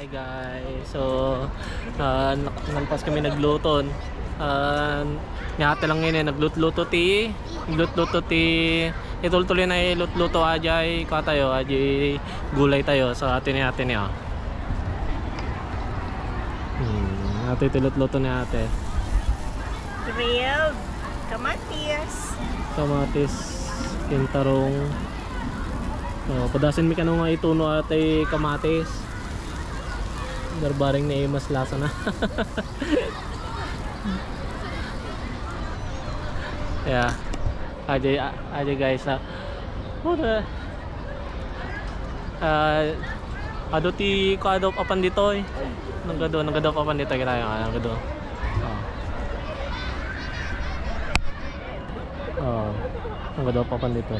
Hi guys, so nagpas kami nagluton. Ngate lang yun nagluto ti. Ituloy na ilutluto ajay ka tayo, ajay gulay tayo sa atin niya. Ate tilutluto ni ate. Grilled kamatis. Kamatis, kintarong. Padasin mi kanong ituno ate kamatis. Darbaring na mas lasa na. Yeah. Aja guys ha. Ado ti kado papan dito eh. Nagado papan dito kita yung nagado. Nagado papan dito.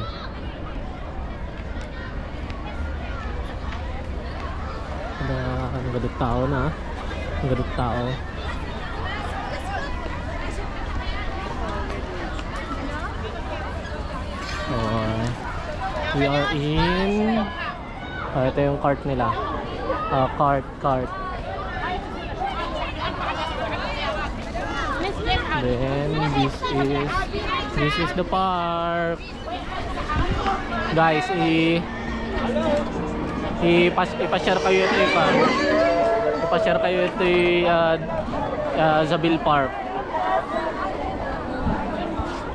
Nagado tao na. Nagado tao. We are in ito yung cart nila. Cart. Then this is the park. Guys, i-share kayo ito i-share kayo ito Zabil Park.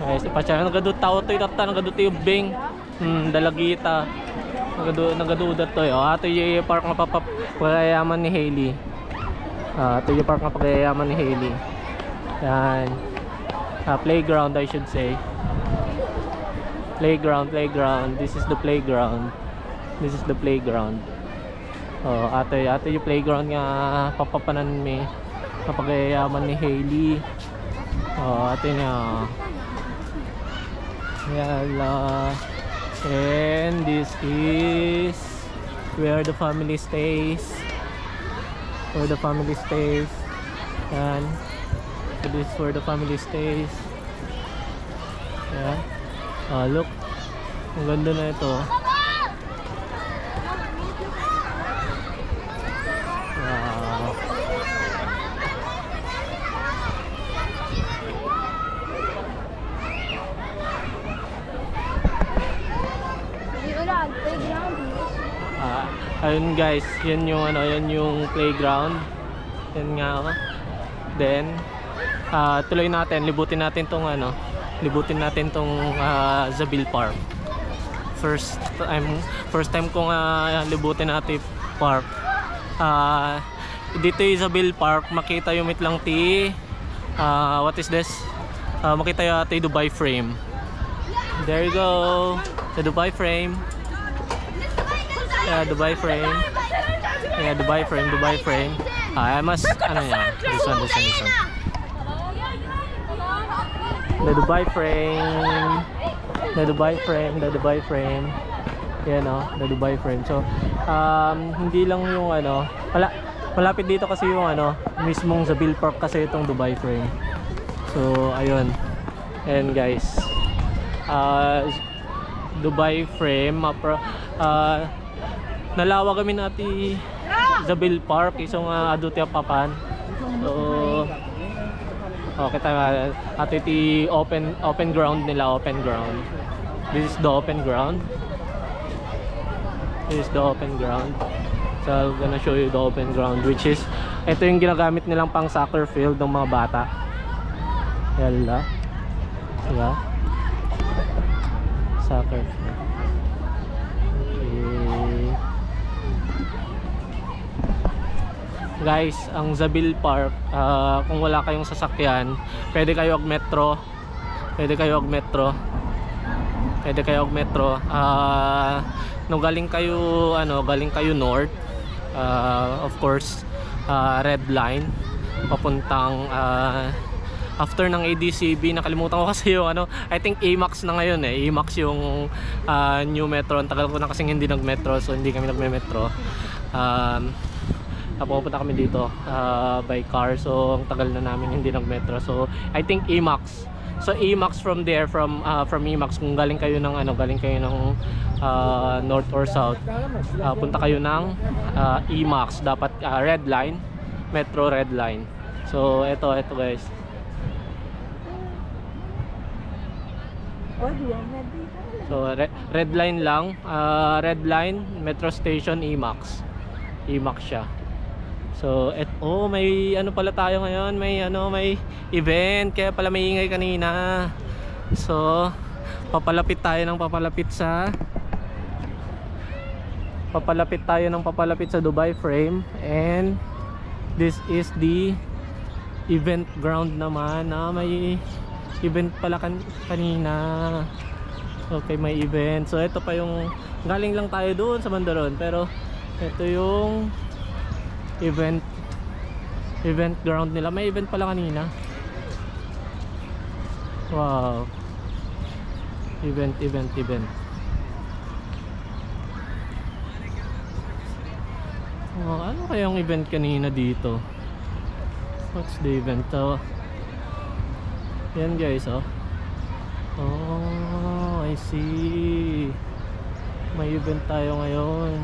Guys, i-share nagadut tao to nagadut yung bing dalagita nagadudat to ato yung park na pagayaman ni Hailey. Ito yung park na pagayaman ni Hailey. Yan. Playground I should say. Playground. This is the playground. Ato yung playground nga papapanan mi papagayaman ni Hailey. Ato niya. Yala. And this is where the family stays. And this is where the family stays. Yan. Look. Ang ganda na ito. Ayun guys, yan yung playground. Yan nga Then tuloy natin, libutin natin tong Zabil Park. First time kong libutin natin park. Dito yung Zabil Park, makita yung mitlang what is this? Makita yung Dubai frame. There you go, the Dubai frame. Dubai frame. Mas ano yan? This one. The Dubai frame. Yan the Dubai frame. So, hindi lang yung malapit dito kasi yung mismong Zabil Park kasi itong Dubai frame. So, ayun. Ayan guys. Dubai frame. Nalawa kami nati Zabil Park isang adutya papan. So kita ati ti open ground nila, This is the open ground. So I'm gonna show you the open ground, which is ito yung ginagamit nilang pang soccer field ng mga bata. Yalla. Diba? Soccer field. Guys, ang Zabil Park, kung wala kayong sasakyan, pwede kayo mag-metro. Nung galing kayo north, of course, red line papuntang after ng ADCB, nakalimutan ko kasi yung I think AMAX na ngayon AMAX yung new metro. Ang tagal ko na kasing hindi nag-metro, so hindi kami nagme-metro. Pupunta kami dito by car, so ang tagal na namin hindi nag-metro. So I think AMAX So Emax from there, from Emax, kung galing kayo ng north or south, punta kayo ng Emax, dapat red line, Metro red line. So ito guys. So red line lang, red line, Metro Station, Emax. Emax siya. So may ano pala tayo ngayon, may event, kaya pala may ingay kanina. So papalapit tayo ng papalapit sa Dubai Frame, and this is the event ground naman, may event pala kanina. Okay, may event. So ito pa yung galing lang tayo doon sa Bandaron, pero ito yung event ground nila. May event pala kanina. Wow. Event. Oh, ano kayang event kanina dito? What's the event? So, yan guys, oh, I see. May event tayo ngayon.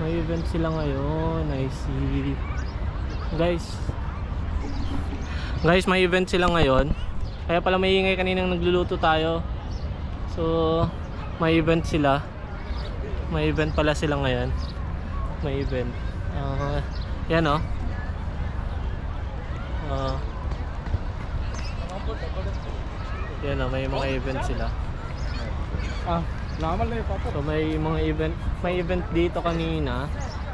May event sila ngayon, I see. Guys, may event sila ngayon. Kaya pala may ingay kaninang nagluluto tayo. So, may event sila. May event pala sila ngayon. May event. Yan oh. Yan oh, may mga event sila. So may mga event dito kanina.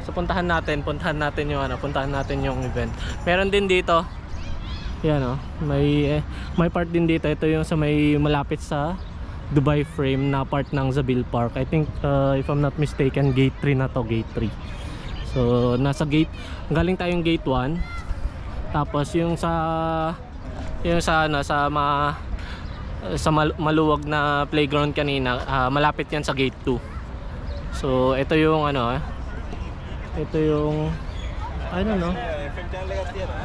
So puntahan natin yung event. Meron din dito. Yan oh, may part din dito. Ito yung sa may malapit sa Dubai Frame na part ng Zabil Park. I think if I'm not mistaken, gate 3 na to, gate 3. So nasa galing tayong gate 1. Tapos yung sa maluwag na playground kanina, malapit yan sa gate 2. So ito yung ito yung I don't know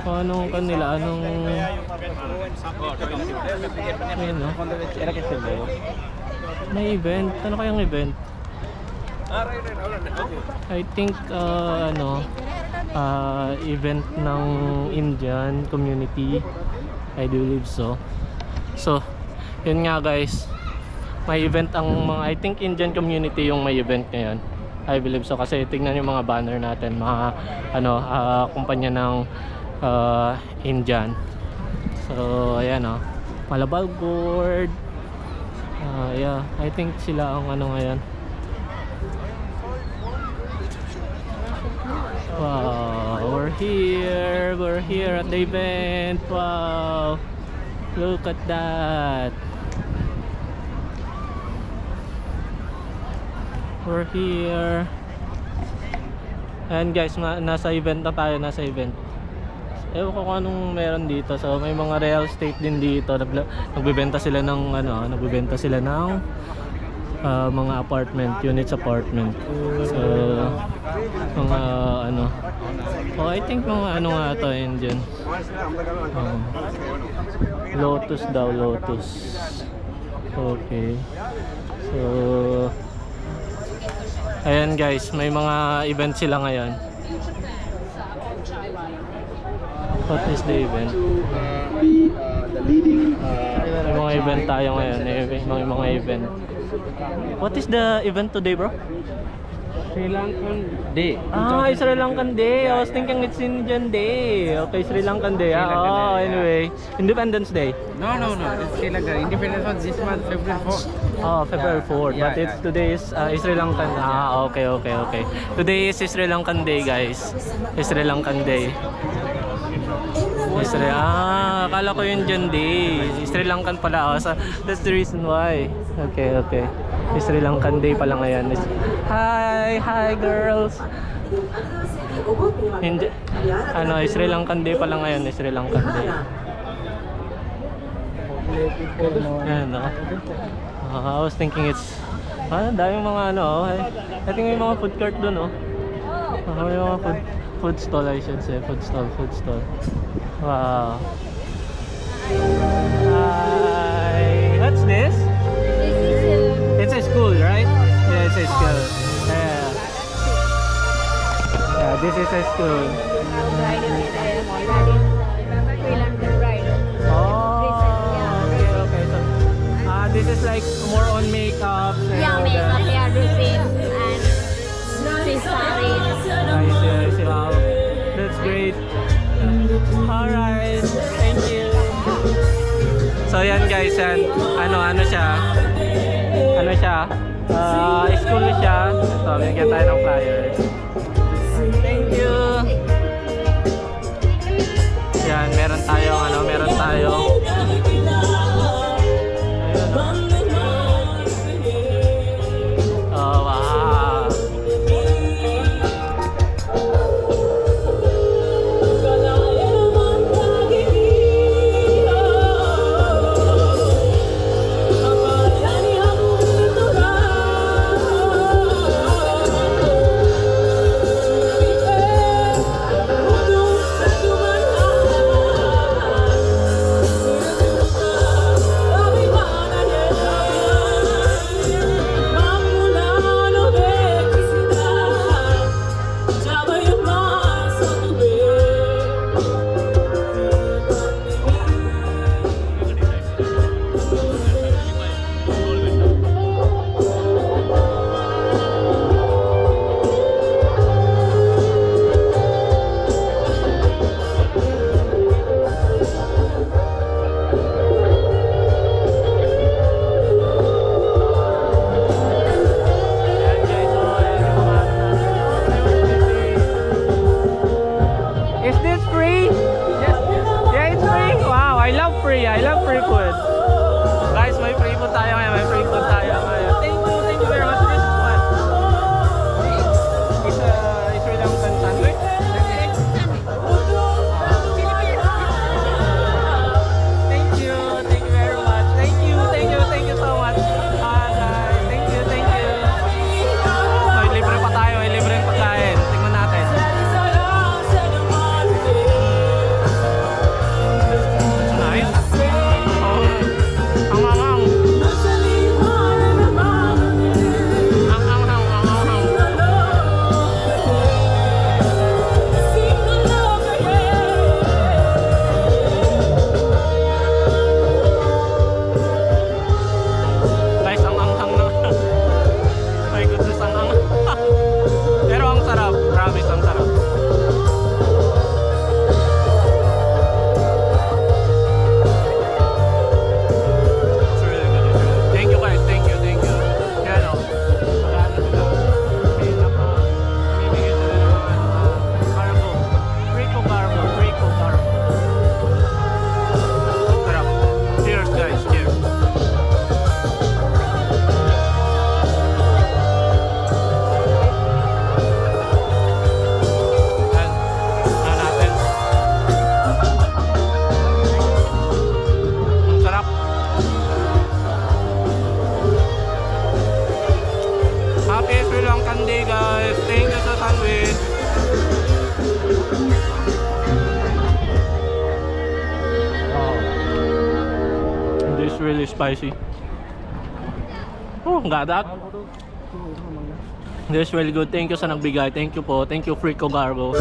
anong kanila, ayun, no? May event. Ano kayang event? I think event ng Indian community, I believe so. So yun nga guys, may event ang mga, I think Indian community yung may event ngayon, I believe so, kasi tingnan yung mga banner natin, mga kumpanya ng Indian. So ayan oh, Malabal Gourd. Yeah, I think sila ang ngayon. Wow, we're here at the event. Wow, look at that. We're here. And guys, nasa event na tayo, nasa event. Ewan ko kung anong meron dito. So may mga real estate din dito. Nagbebenta sila ng mga units apartment. So mga I think mga nga to yun dyan. Lotus daw, Lotus. Okay. So ayan guys, may mga event sila ngayon. What is the event? May mga event tayo ngayon. May mga event. What is the event today, bro? Sri Lankan Day. Sri Lankan Day. I was thinking it's Indian Day. Okay, Sri Lankan Day. Anyway, Independence Day. No. It's Sri Lanka. Independence was this month, February 4th. February 4th. Yeah, But today is Sri Lankan. Okay. Today is Sri Lankan Day, guys. Sri Lankan Day. Akala ko yun Indian Day. Sri Lankan pala. So that's the reason why. Okay. Sri Lankan Day pala ngayon. Hi girls. Sri Lankan Day pala ngayon. Sri Lankan Day. Ayan, I was thinking it's daming mga I think may mga food cart dun, may mga food stall, I should say. Food stall. Wow. Hi. What's this? It's a school, right? Yeah, it's a school. Yeah. Yeah, this is a school. Oh, okay, okay. So, this is like more on makeup. Yeah, makeup, hair dressing, and accessories. I see. Wow. That's great. Alright. Thank you. So, yan guys, yan. Ano siya? Ano siya? School siya. So, bigyan tayo ng flyers. Thank you. Yan, meron tayong ayun, oh, wow. Is this free? Yes. Yeah, it's free. Wow, I love free. I love free food. Guys, may free food tayo ngayon. May free food tayo ngayon. Thank you very much. This is what? It's a Sri Lankan sandwich. Thank you very much. Thank you so much. Guys, thank you. May libre pa tayo. May libre pagkain. Tingnan natin. Nice. Oh, ang angang. Guys, ang anghang na. My goodness, ang anghang. Pero ang sarap. Promise, ang sarap. It's really good. Thank you guys. Thank you. Yan o. Magano sila. May namimigay sila ng carbo. Frico carbo. Sarap. Cheers guys. Cheers. Yan. Natin. Ang sarap. Happy Sri Lankan Day guys. Thank you sa sandwich. Wow. This is really spicy. Oh, gadat. This is really good. Thank you sa nagbigay. Thank you po. Thank you Frico Garbo.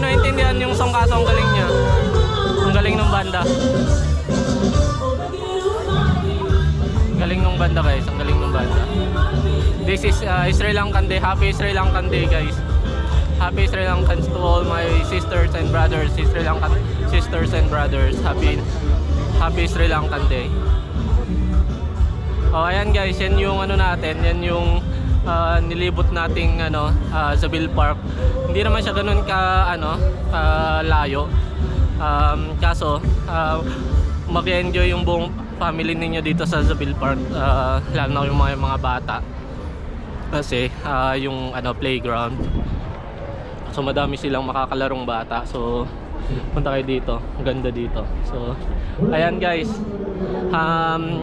naintindihan yung song kaso ang galing niya. Ang galing ng banda. Galing ng banda guys, ang galing ng banda. This is Sri Lankan Day. Happy Sri Lankan Day guys. Happy Sri Lankans to all my sisters and brothers, Sri Lankan sisters and brothers. Happy Sri Lankan Day. Oh, ayan guys, yan yung ano natin, yan yung nilibot nating Zabil Park. Hindi naman siya ganoon layo. Kaso mag-enjoy yung buong family ninyo dito sa Zabil Park, lalo na yung mga bata. Kasi yung playground. So madami silang makakalarong bata. So punta kayo dito. Ang ganda dito. So ayan guys.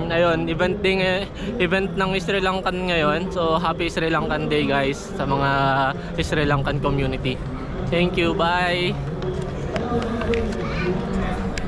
Ayun, event ng Sri Lankan ngayon. So happy Sri Lankan Day guys sa mga Sri Lankan community. Thank you. Bye.